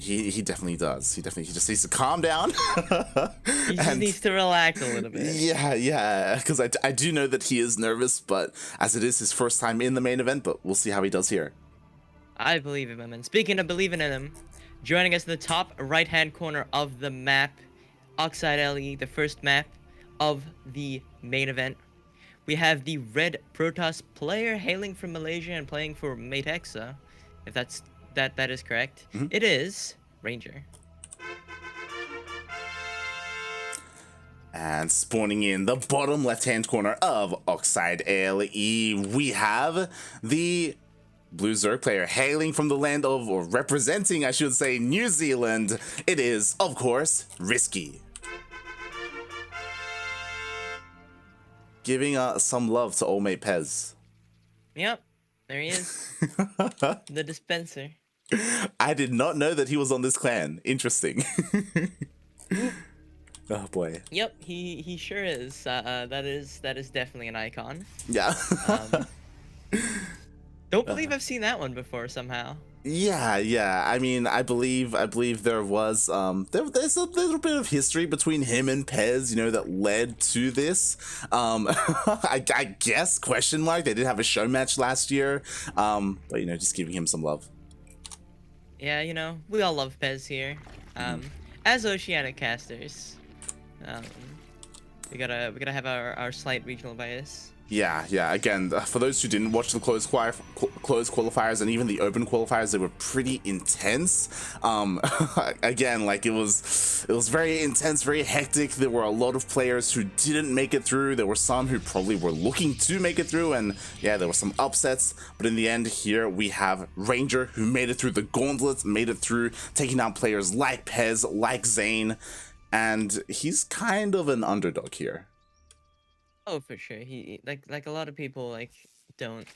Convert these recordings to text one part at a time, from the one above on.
He definitely does. He just needs to calm down. He just needs to relax a little bit. Yeah, because I do know that he is nervous, but as it is his first time in the main event, but we'll see how he does here. I believe in him. And speaking of believing in him, joining us in the top right-hand corner of the map, Oxide LE, the first map of the main event. We have the Red Protoss player hailing from Malaysia and playing for Matexa, if that is correct. Mm-hmm. It is Ranger. And spawning in the bottom left-hand corner of Oxide LE, we have the Blue Zerg player hailing from the land of, or representing, I should say, New Zealand. It is, of course, RiSky. Giving some love to old mate Pez. Yep, there he is. The dispenser. I did not know that he was on this clan. Interesting. Oh boy. Yep, he sure is. That is definitely an icon. Yeah. Don't believe I've seen that one before somehow. Yeah. I mean, I believe there was there's a little bit of history between him and Pez, you know, that led to this. I guess question mark. They did have a show match last year. But you know, just giving him some love. Yeah, you know, we all love Pez here. As Oceanic casters, we gotta have our slight regional bias. Yeah. Again, for those who didn't watch the closed qualifiers and even the open qualifiers, they were pretty intense. Again, like it was very intense, very hectic. There were a lot of players who didn't make it through. There were some who probably were looking to make it through, and yeah, there were some upsets. But in the end, here we have Ranger, who made it through the gauntlet, made it through taking down players like Pez, like Zane, and he's kind of an underdog here. Oh, for sure. He like a lot of people like don't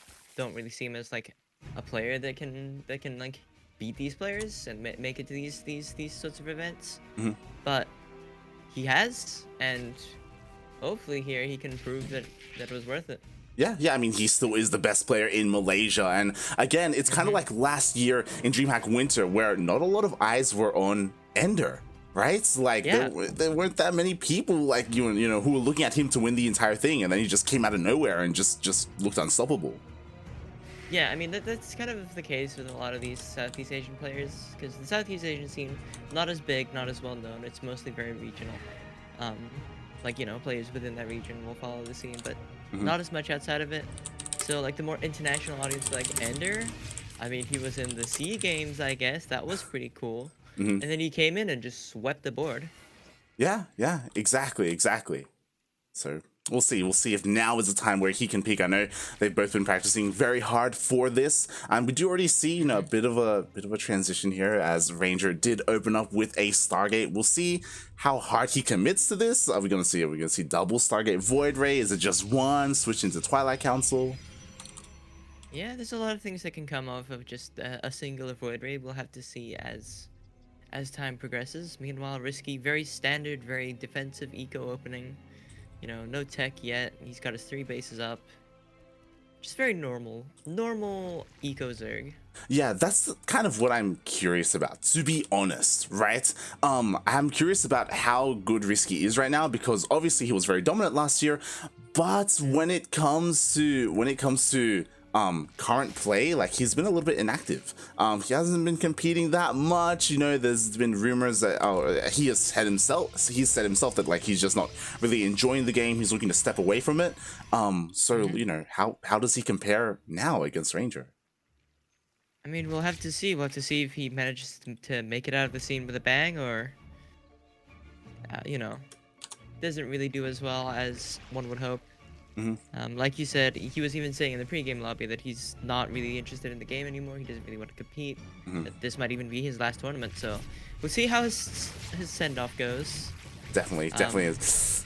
really see him as like a player that can like beat these players and make it to these sorts of events. But he has, and hopefully here he can prove that it was worth it. Yeah, I mean, he still is the best player in Malaysia. And again, it's kind of like last year in Dreamhack Winter, where not a lot of eyes were on Ender. Right? Like, yeah. there weren't that many people, like, you know, who were looking at him to win the entire thing, and then he just came out of nowhere and just looked unstoppable. Yeah, I mean, that's kind of the case with a lot of these Southeast Asian players, because the Southeast Asian scene, not as big, not as well known, it's mostly very regional. Like, you know, players within that region will follow the scene, but not as much outside of it. So, like, the more international audience, like Ender, I mean, he was in the SEA Games, I guess, that was pretty cool. And then he came in and just swept the board. Yeah, exactly. So we'll see if now is the time where he can peak. I know they've both been practicing very hard for this. We do already see, you know, a bit of a transition here as Ranger did open up with a Stargate. We'll see how hard he commits to this. Are we gonna see double Stargate Void Ray? Is it just one? Switch into Twilight Council? Yeah, there's a lot of things that can come off of just a singular Void Ray. We'll have to see as time progresses. Meanwhile, RiSky, very standard, very defensive eco opening. You know, no tech yet. He's got his 3 bases up. Just very normal eco Zerg. Yeah, that's kind of what I'm curious about, to be honest, right? I'm curious about how good RiSky is right now, because obviously he was very dominant last year, but when it comes to current play, like, he's been a little bit inactive. He hasn't been competing that much. You know, there's been rumors that he said himself that, like, he's just not really enjoying the game. He's looking to step away from it. So you know, how does he compare now against Ranger? I mean, we'll have to see. We'll have to see if he manages to make it out of the scene with a bang, or you know, doesn't really do as well as one would hope. Like you said, he was even saying in the pregame lobby that he's not really interested in the game anymore. He doesn't really want to compete. That this might even be his last tournament. So we'll see how his send-off goes. Definitely is.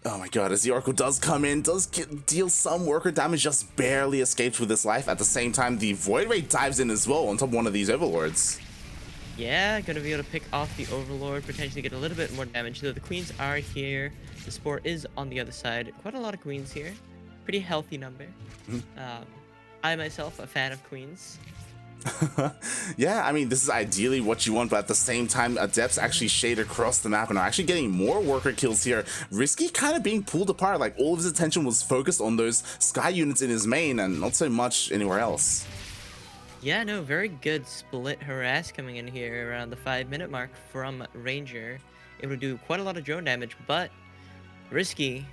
Oh my god, as the Oracle does come in, does deal some worker damage, just barely escapes with his life. At the same time, the Void Ray dives in as well on top of one of these Overlords. Yeah, gonna be able to pick off the Overlord, potentially get a little bit more damage, though the Queens are here. The Spore is on the other side. Quite a lot of Queens here. Pretty healthy number. I myself, a fan of Queens. Yeah, I mean, this is ideally what you want, but at the same time, Adepts actually shade across the map and are actually getting more worker kills here. RiSky kind of being pulled apart, like all of his attention was focused on those Sky units in his main and not so much anywhere else. Yeah, no, very good split harass coming in here around the 5-minute mark from Ranger. Able to do quite a lot of drone damage, but RiSky,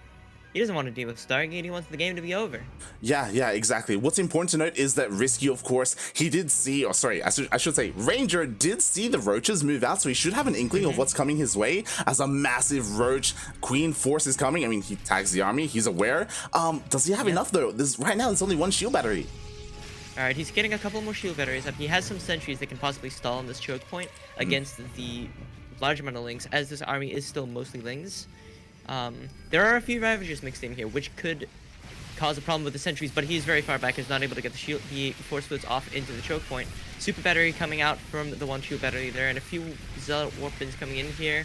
he doesn't want to deal with Stargate, he wants the game to be over. Yeah, exactly. What's important to note is that RiSky, of course, he did see, or sorry, I should say, Ranger did see the roaches move out, so he should have an inkling of what's coming his way as a massive roach queen force is coming. I mean, he tags the army, he's aware. Does he have enough though? Right now, there's only one shield battery. Alright, he's getting a couple more shield batteries up. He has some sentries that can possibly stall on this choke point against the large amount of lings, as this army is still mostly lings. There are a few Ravagers mixed in here, which could cause a problem with the sentries, but he's very far back, he's not able to get the force fields off into the choke point. Super battery coming out from the one shield battery there, and a few Zealot warpins coming in here.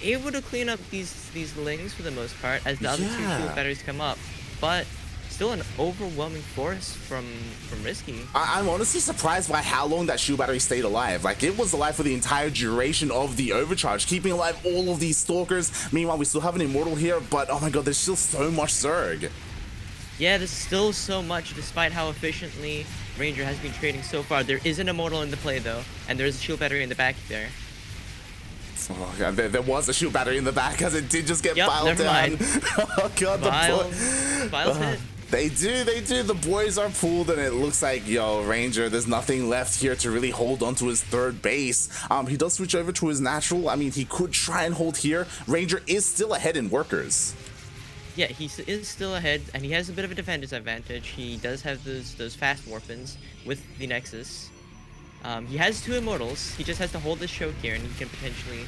Able to clean up these lings for the most part, as the other two shield batteries come up, but still an overwhelming force from RiSky. I'm honestly surprised by how long that shield battery stayed alive. Like, it was alive for the entire duration of the overcharge, keeping alive all of these stalkers. Meanwhile, we still have an immortal here, but oh my god, there's still so much Zerg. Yeah, there's still so much, despite how efficiently Ranger has been trading so far. There is an immortal in the play though, and there is a shield battery in the back there. Oh god, there was a shield battery in the back, as it did just get piled never down. mind. Oh god, Biles hit. They do. The boys are pulled, and it looks like, yo, Ranger, there's nothing left here to really hold onto his third base. He does switch over to his natural. I mean, he could try and hold here. Ranger is still ahead in workers. Yeah, he is still ahead, and he has a bit of a defender's advantage. He does have those fast warpins with the Nexus. He has 2 immortals. He just has to hold this choke here, and he can potentially,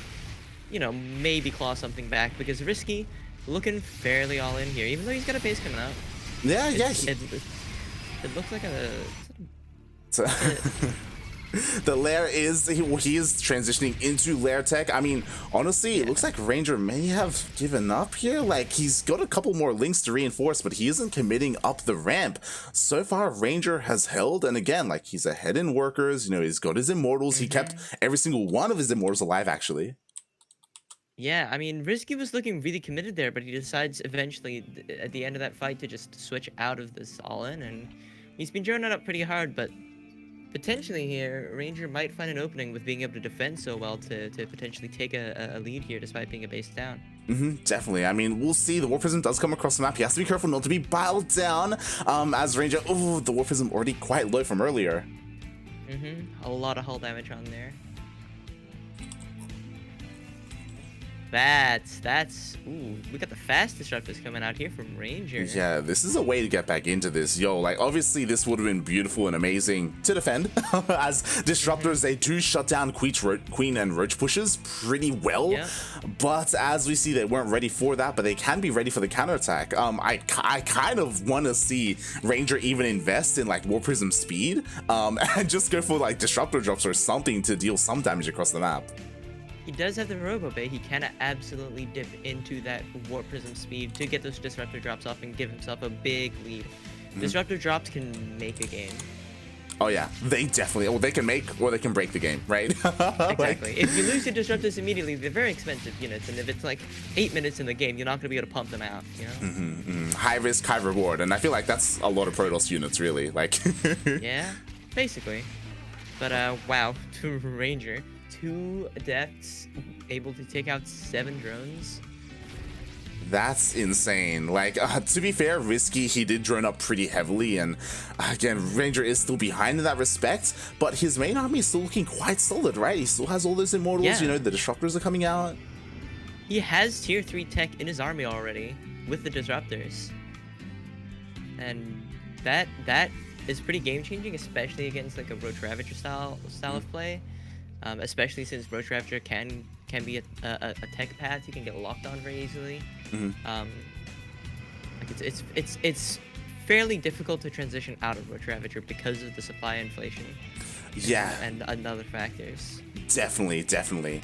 you know, maybe claw something back, because RiSky looking fairly all in here, even though he's got a base coming out. Yeah. It looks like a... The lair is, he is transitioning into lair tech. I mean, honestly, it looks like Ranger may have given up here. Like, he's got a couple more links to reinforce, but he isn't committing up the ramp. So far, Ranger has held, and again, like, he's ahead in workers. You know, he's got his immortals. He kept every single one of his immortals alive, actually. Yeah, I mean, RiSky was looking really committed there, but he decides eventually at the end of that fight to just switch out of this all-in, and he's been droning it up pretty hard, but potentially here, Ranger might find an opening with being able to defend so well to potentially take a lead here despite being a base down. Definitely. I mean, we'll see. The War Prism does come across the map. He has to be careful not to be piled down as Ranger... Oh, the War Prism already quite low from earlier. A lot of hull damage on there. That's ooh, we got the fast disruptors coming out here from Ranger. Yeah, this is a way to get back into this. Yo, like, obviously this would have been beautiful and amazing to defend as disruptors. They do shut down queen and roach pushes pretty well, but as we see, they weren't ready for that, but they can be ready for the counterattack. I kind of want to see Ranger even invest in like War Prism speed and just go for like disruptor drops or something to deal some damage across the map. He does have the Robo Bay. He can absolutely dip into that Warp Prism speed to get those Disruptor drops off and give himself a big lead. Disruptor drops can make a game. Oh yeah, they definitely, well, they can make or they can break the game, right? Exactly. If you lose your Disruptors immediately, they're very expensive units, and if it's like 8 minutes in the game, you're not going to be able to pump them out, you know? High risk, high reward, and I feel like that's a lot of Protoss units, really. Like, yeah, basically. But wow, to Ranger. 2 adepts able to take out 7 drones. That's insane. Like, to be fair, RiSky, he did drone up pretty heavily, and again, Ranger is still behind in that respect, but his main army is still looking quite solid, right? He still has all those immortals, you know, the disruptors are coming out. He has tier 3 tech in his army already with the disruptors. And that is pretty game-changing, especially against like a Roach Ravager style of play. Especially since Roach Ravager can be a tech path you can get locked on very easily. Like it's fairly difficult to transition out of Roach Ravager because of the supply inflation. Yeah. and other factors. Definitely.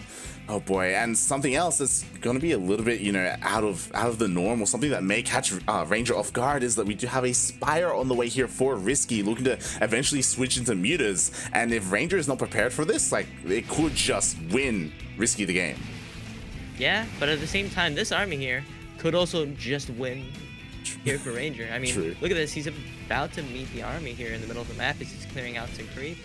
Oh boy, and something else that's going to be a little bit, out of the norm, or something that may catch Ranger off guard, is that we do have a Spire on the way here for RiSky, looking to eventually switch into mutas. And if Ranger is not prepared for this, like, it could just win RiSky the game. Yeah, but at the same time, this army here could also just win here for Ranger. I mean, True. look at this. He's about to meet the army here in the middle of the map as he's clearing out some creep.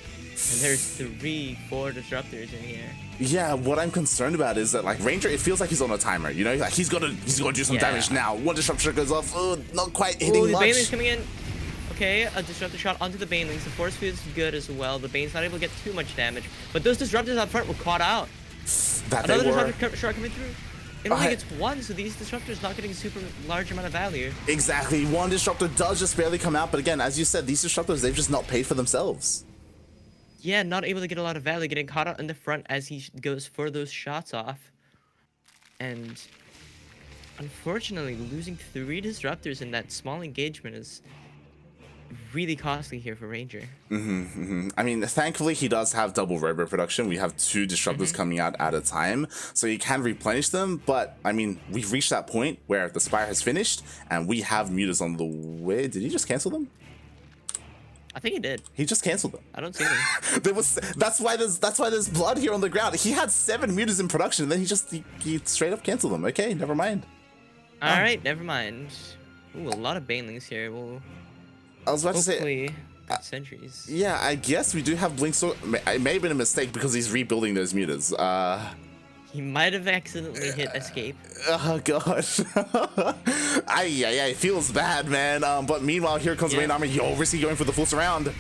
And there's 3-4 disruptors in here. Yeah, what I'm concerned about is that, like, Ranger, it feels like he's on a timer, like he's gonna do some damage now. One disruptor goes off, not quite hitting the much. Baneling's coming in. Okay, a disruptor shot onto the Banelings. The force field is good as well. The Bane's not able to get too much damage, but those disruptors up front were caught out. Another disruptor shot coming through. It only gets one, so these disruptors not getting super large amount of value. Exactly, one disruptor does just barely come out, but again, as you said, these disruptors, they've just not paid for themselves. Yeah, not able to get a lot of value, getting caught out in the front as he goes for those shots off. And unfortunately, losing 3 disruptors in that small engagement is really costly here for Ranger. I mean, thankfully, he does have double robo production. We have 2 disruptors coming out at a time, so you can replenish them. But, I mean, we've reached that point where the Spire has finished, and we have mutas on the way. Did he just cancel them? I think he did. He just canceled them. I don't see them. That's why there's blood here on the ground. He had 7 mutas in production, and then he straight up canceled them. Okay, never mind. All right, never mind. Ooh, a lot of Banelings here. Well, I was about to say, hopefully, sentries. Yeah, I guess we do have Blink. So it may have been a mistake because he's rebuilding those mutas. He might have accidentally hit escape. Oh gosh. It feels bad, man. But meanwhile, here comes main armor. Yo, RiSky going for the full surround.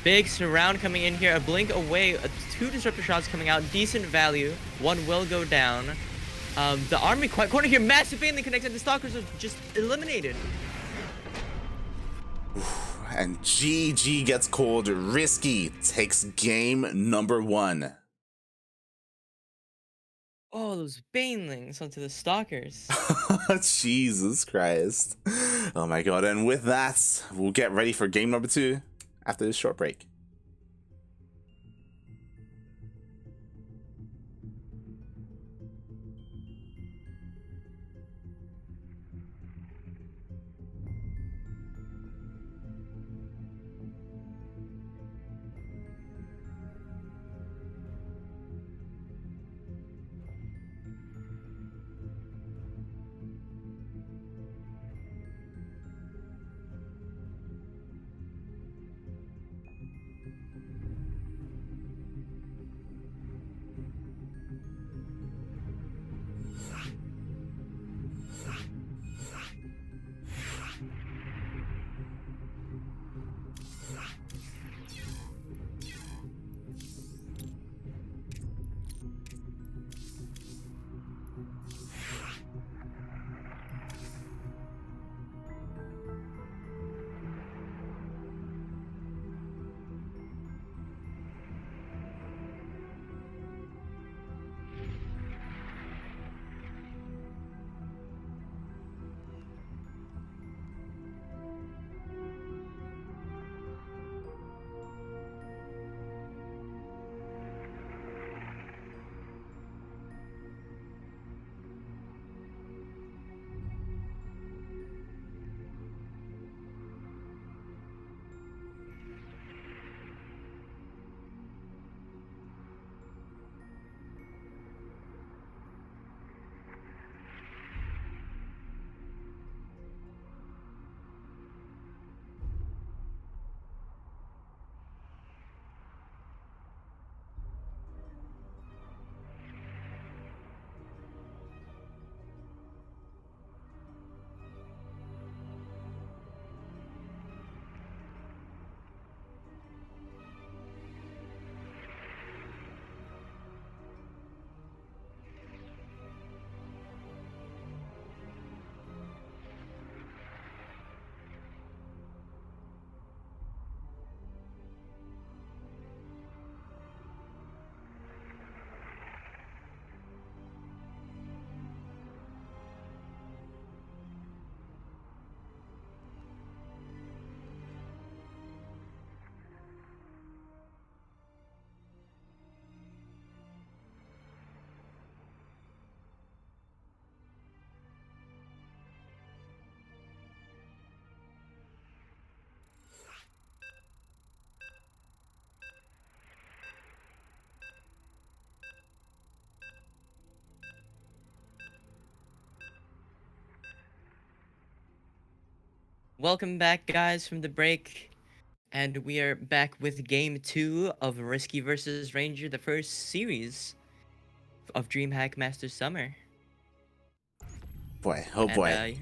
Big surround coming in here. A blink away. 2 disruptor shots coming out. Decent value. 1 will go down. The army quite corner here. Massive Baneling connected. The stalkers are just eliminated. And GG gets called. RiSky takes game number 1. Oh, those Banelings onto the stalkers. Jesus Christ. Oh my god. And with that, we'll get ready for game number 2 after this short break. Welcome back, guys, from the break, and we are back with Game 2 of RiSky versus Ranger, the first series of Dreamhack Master Summer. Boy, oh And, boy.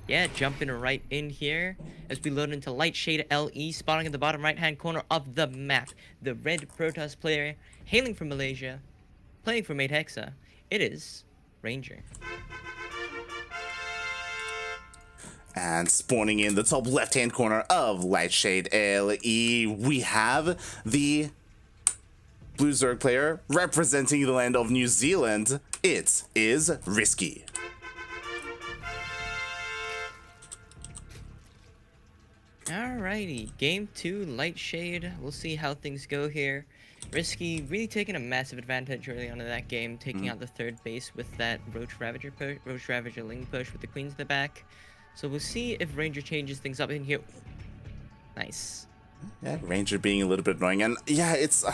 yeah, jumping right in here as we load into Lightshade LE, spawning in the bottom right-hand corner of the map. The red Protoss player, hailing from Malaysia, playing for Mate Hexa. It is Ranger. And spawning in the top left-hand corner of Lightshade LE, we have the Blue Zerg player representing the land of New Zealand. It is RiSky. Alrighty, Game 2, Lightshade. We'll see how things go here. RiSky really taking a massive advantage early on in that game, taking out the third base with that Roach Ravager Ling push with the queens in the back. So we'll see if Ranger changes things up in here. Nice. Yeah, Ranger being a little bit annoying. And yeah, it's...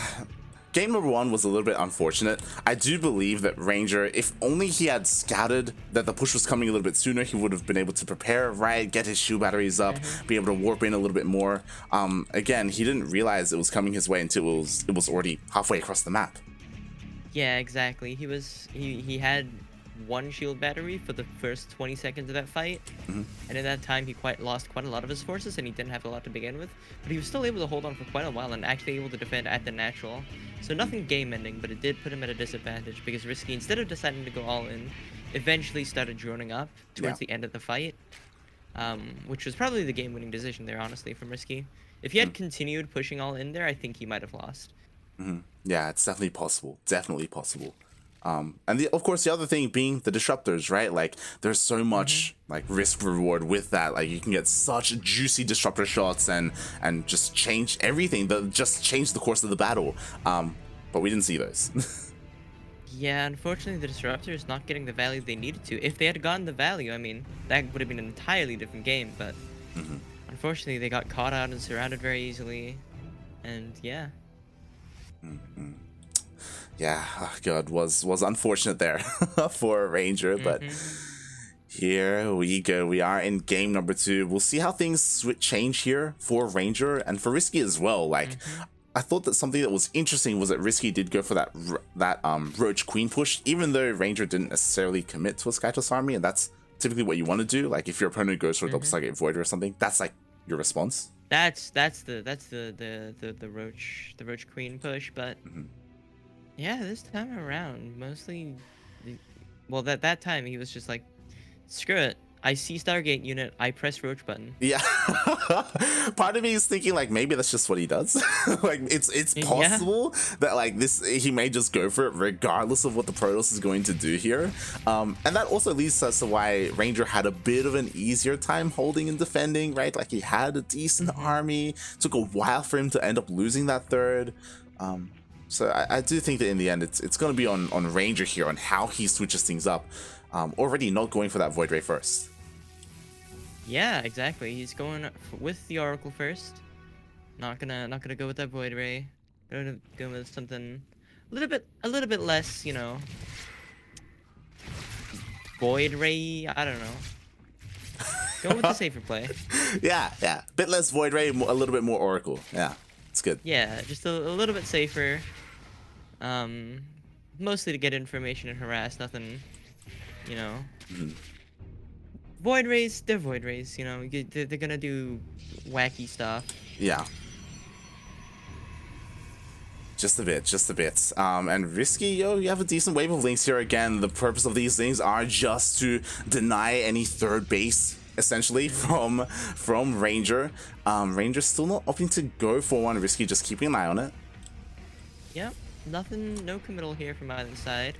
game number 1 was a little bit unfortunate. I do believe that Ranger, if only he had scouted that the push was coming a little bit sooner, he would have been able to prepare, right, get his shield batteries up, be able to warp in a little bit more. Again, he didn't realize it was coming his way until it was already halfway across the map. Yeah, exactly. He had one shield battery for the first 20 seconds of that fight, and in that time he lost quite a lot of his forces, and he didn't have a lot to begin with, but he was still able to hold on for quite a while and actually able to defend at the natural. So nothing game ending, but it did put him at a disadvantage because RiSky, instead of deciding to go all in, eventually started droning up towards the end of the fight, which was probably the game winning decision there, honestly, from RiSky. If he had continued pushing all in there, I think he might have lost. Yeah, it's definitely possible. Definitely possible. And of course, the other thing being the disruptors, right? Like, there's so much like risk reward with that. Like, you can get such juicy disruptor shots and just change everything. Just change the course of the battle. But we didn't see those. Yeah, unfortunately, the disruptor is not getting the value they needed to. If they had gotten the value, I mean, that would have been an entirely different game. But unfortunately, they got caught out and surrounded very easily. And yeah. Yeah, oh God, was unfortunate there for Ranger, but here we go. We are in game number 2. We'll see how things change here for Ranger and for RiSky as well. Like, I thought that something that was interesting was that RiSky did go for that Roach Queen push, even though Ranger didn't necessarily commit to a Skytoss army, and that's typically what you want to do. Like, if your opponent goes for a double Stargate Voider or something, that's like your response. That's the Roach Queen push, but yeah, this time around, mostly, well, that time he was just like, screw it. I see Stargate unit, I press Roach button. Yeah. Part of me is thinking like maybe that's just what he does. Like it's possible that like he may just go for it regardless of what the Protoss is going to do here. And that also leads us to why Ranger had a bit of an easier time holding and defending, right? Like he had a decent army. Took a while for him to end up losing that third. So I do think that in the end it's going to be on Ranger here on how he switches things up. Already not going for that Void Ray first. Yeah, exactly. He's going with the Oracle first. Not gonna go with that Void Ray. Gonna go with something a little bit less, you know, Void Ray. I don't know. Go with the safer play. Yeah. Bit less Void Ray, a little bit more Oracle. Yeah, it's good. Yeah, just a little bit safer. Mostly to get information and harass. Nothing, you know. Void Rays, they're Void Rays, you know, they're gonna do wacky stuff. Yeah. Just a bit. And RiSky, you have a decent wave of links here again. The purpose of these things are just to deny any third base, essentially, from Ranger. Ranger's still not opting to go for one. RiSky just keeping an eye on it. Yep, nothing, no committal here from either side.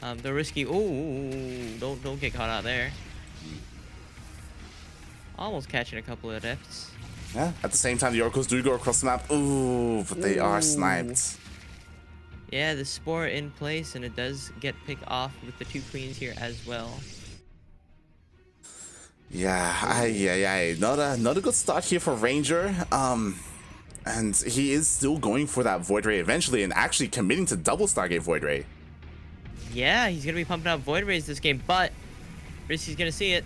The RiSky, ooh, don't get caught out there. Almost catching a couple of rifts. Yeah, at the same time, the Oracles do go across the map. Ooh, but they are sniped. Yeah, the Spore in place, and it does get picked off with the 2 queens here as well. Yeah, not a good start here for Ranger. And he is still going for that Void Ray eventually, and actually committing to double Stargate Void Ray. Yeah, he's gonna be pumping out Void Rays this game, but RiSky's gonna see it.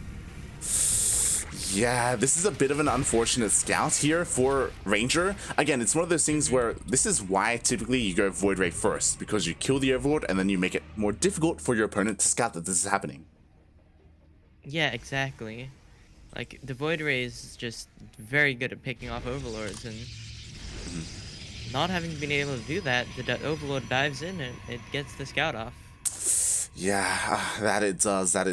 Yeah, this is a bit of an unfortunate scout here for Ranger. Again, it's one of those things where this is why typically you go Void Ray first, because you kill the Overlord and then you make it more difficult for your opponent to scout that this is happening. Yeah, exactly. Like, the Void Ray is just very good at picking off Overlords, and not having been able to do that, the Overlord dives in and it gets the scout off. Yeah, that it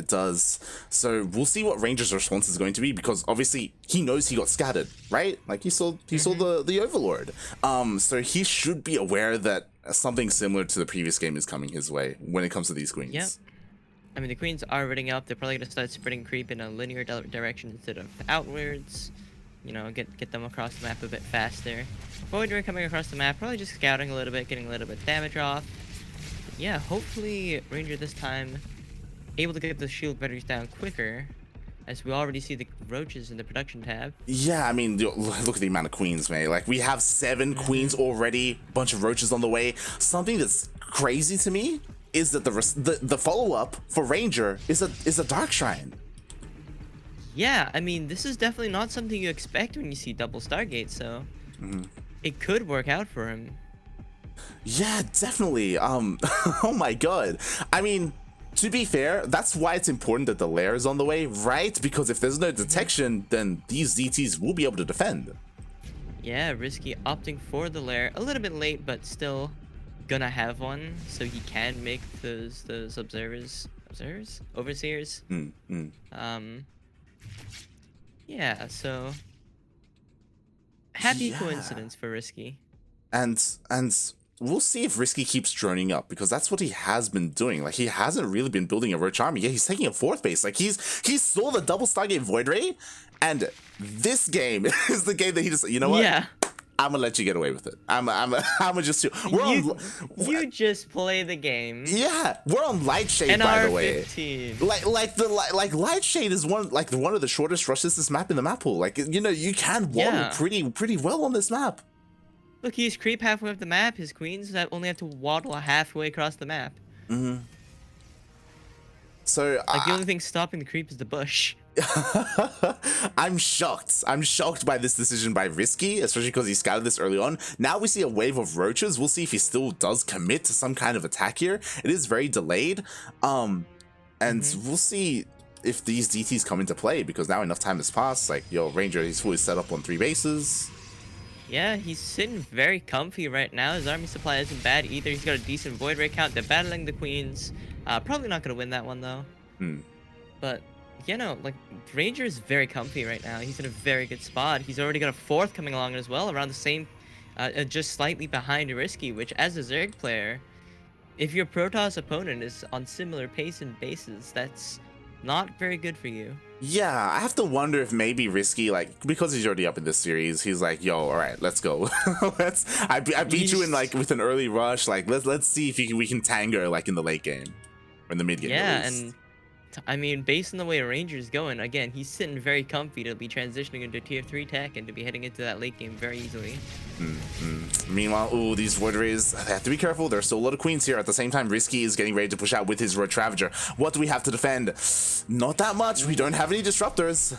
does. So we'll see what Ranger's response is going to be, because obviously he knows he got scattered, right? Like he saw the Overlord. So he should be aware that something similar to the previous game is coming his way when it comes to these queens. Yep. I mean, the queens are running up. They're probably gonna start spreading creep in a linear direction instead of outwards. You know, get them across the map a bit faster. Void Ray coming across the map, probably just scouting a little bit, getting a little bit of damage off. Yeah, hopefully Ranger this time able to get the shield batteries down quicker, as we already see the roaches in the production tab. Yeah, I mean, look at the amount of queens, man. Like, we have 7 queens already, bunch of roaches on the way. Something that's crazy to me is that the follow-up for Ranger is a Dark Shrine. Yeah, I mean, this is definitely not something you expect when you see double Stargate, so it could work out for him. Yeah, definitely. Oh my god. I mean, to be fair, that's why it's important that the lair is on the way, right? Because if there's no detection, then these DTs will be able to defend. Yeah, RiSky opting for the lair. A little bit late, but still gonna have one, so he can make those overseers. Yeah, so happy coincidence for RiSky. And we'll see if RiSky keeps droning up, because that's what he has been doing. Like, he hasn't really been building a Roach army. Yeah, he's taking a 4th base. Like, he saw the double Stargate Void Ray, and this game is the game that he just, you know what? Yeah. I'm gonna let you get away with it. I'm just you just play the game. Yeah, we're on Lightshade, by the way. Like Lightshade is one of the shortest rushes this map in the map pool. Like, you know, you can waddle pretty well on this map. Look, he's creep halfway up the map. His queens only have to waddle halfway across the map. So like, the only thing stopping the creep is the bush. I'm shocked. I'm shocked by this decision by RiSky, especially because he scouted this early on. Now we see a wave of roaches. We'll see if he still does commit to some kind of attack here. It is very delayed. And we'll see if these DTs come into play, because now enough time has passed. Like, yo, Ranger, he's fully set up on 3 bases. Yeah, he's sitting very comfy right now. His army supply isn't bad either. He's got a decent Void Ray count. They're battling the queens. Probably not going to win that one, though. But, you know, like, Ranger is very comfy right now. He's in a very good spot. He's already got a 4th coming along as well, around the same, just slightly behind RiSky, which, as a Zerg player, if your Protoss opponent is on similar pace and bases, that's not very good for you. Yeah, I have to wonder if maybe RiSky, like, because he's already up in this series, he's like, yo, all right, let's go. I beat you in, like, with an early rush. Like, let's see if we can tango, like, in the late game or in the mid game. Yeah, and I mean, based on the way Ranger's going, again, he's sitting very comfy to be transitioning into tier 3 tech and to be heading into that late game very easily. Meanwhile, ooh, these Void Rays, they have to be careful. There's still a lot of queens here. At the same time, RiSky is getting ready to push out with his Roach Ravager. What do we have to defend? Not that much. We don't have any disruptors.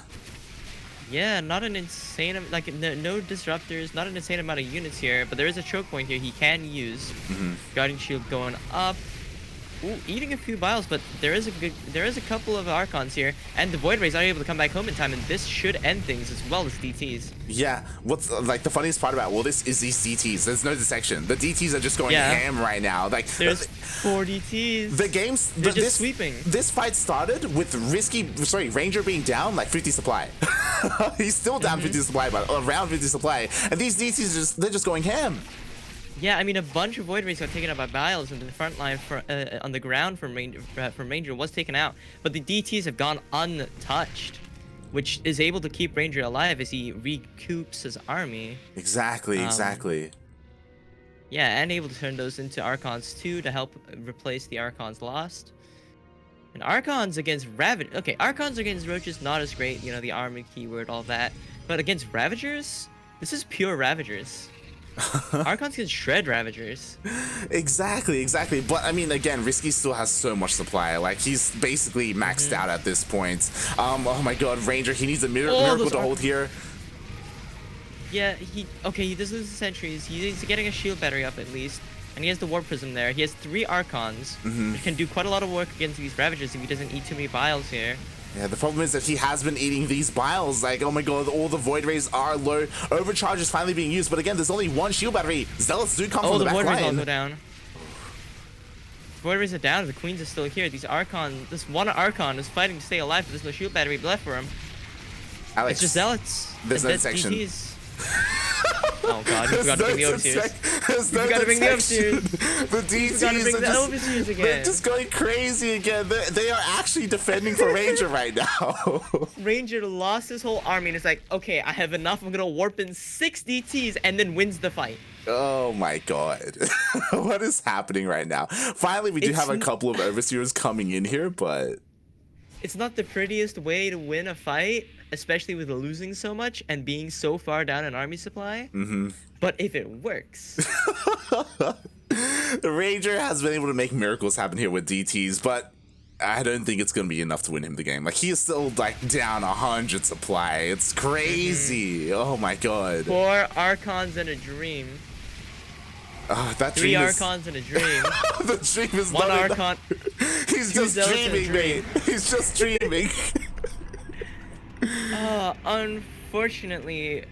Yeah, not an insane, like, no disruptors, not an insane amount of units here, but there is a choke point here he can use. Guardian Shield going up. Ooh, eating a few biles, but there is a couple of Archons here, and the Void Rays are able to come back home in time, and this should end things as well as DTs. Yeah, what's like the funniest part about this is these DTs. There's no detection. The DTs are just going ham right now. Like, there's 4 DTs. The game's just sweeping. This fight started with Ranger being down like 50 supply. He's still down 50 supply, but around 50 supply, and these DTs they're just going ham. Yeah, I mean, a bunch of Void Rays got taken out by Biles, and the front line on the ground from Ranger was taken out, but the DTs have gone untouched, which is able to keep Ranger alive as he recoups his army. Exactly. Yeah, and able to turn those into Archons too to help replace the Archons lost. And Archons against Ravagers. Okay, Archons against Roaches, not as great, you know, the army keyword, all that. But against Ravagers, this is pure Ravagers. Archons can shred Ravagers. Exactly. But I mean, again, RiSky still has so much supply. Like, he's basically maxed out at this point. Oh my god, Ranger, he needs a miracle to hold here. Yeah, he does lose the sentries. He's getting a shield battery up at least. And he has the Warp Prism there. He has 3 Archons, which can do quite a lot of work against these Ravagers if he doesn't eat too many Biles here. Yeah, the problem is that he has been eating these Biles. Like, oh my god, all the Void Rays are low. Overcharge is finally being used, but again, there's only 1 shield battery. Zealots do come from the back line. Oh, the Void Rays all go down. Void Rays are down, the Queens are still here. These Archons, this one Archon is fighting to stay alive, but there's no shield battery left for him. Alex, it's just Zealots. There's no section. Oh god, you forgot to bring the Overseers. You forgot to bring the Overseers. The DCs they're just going crazy again. They are actually defending for Ranger right now. Ranger lost his whole army and it's like, okay, I have enough. I'm gonna warp in 6 DTs and then wins the fight. Oh my god. What is happening right now? Finally, we do have a couple of Overseers coming in here, but... It's not the prettiest way to win a fight, especially with losing so much and being so far down in army supply. But if it works. The Ranger has been able to make miracles happen here with DTs, but I don't think it's going to be enough to win him the game. Like, he is still, like, down 100 supply. It's crazy. Oh my god. 4 Archons and a Dream. That 3 Archons and a Dream. The Dream is 1 Archon. He's just dreaming, mate. He's just dreaming. Unfortunately,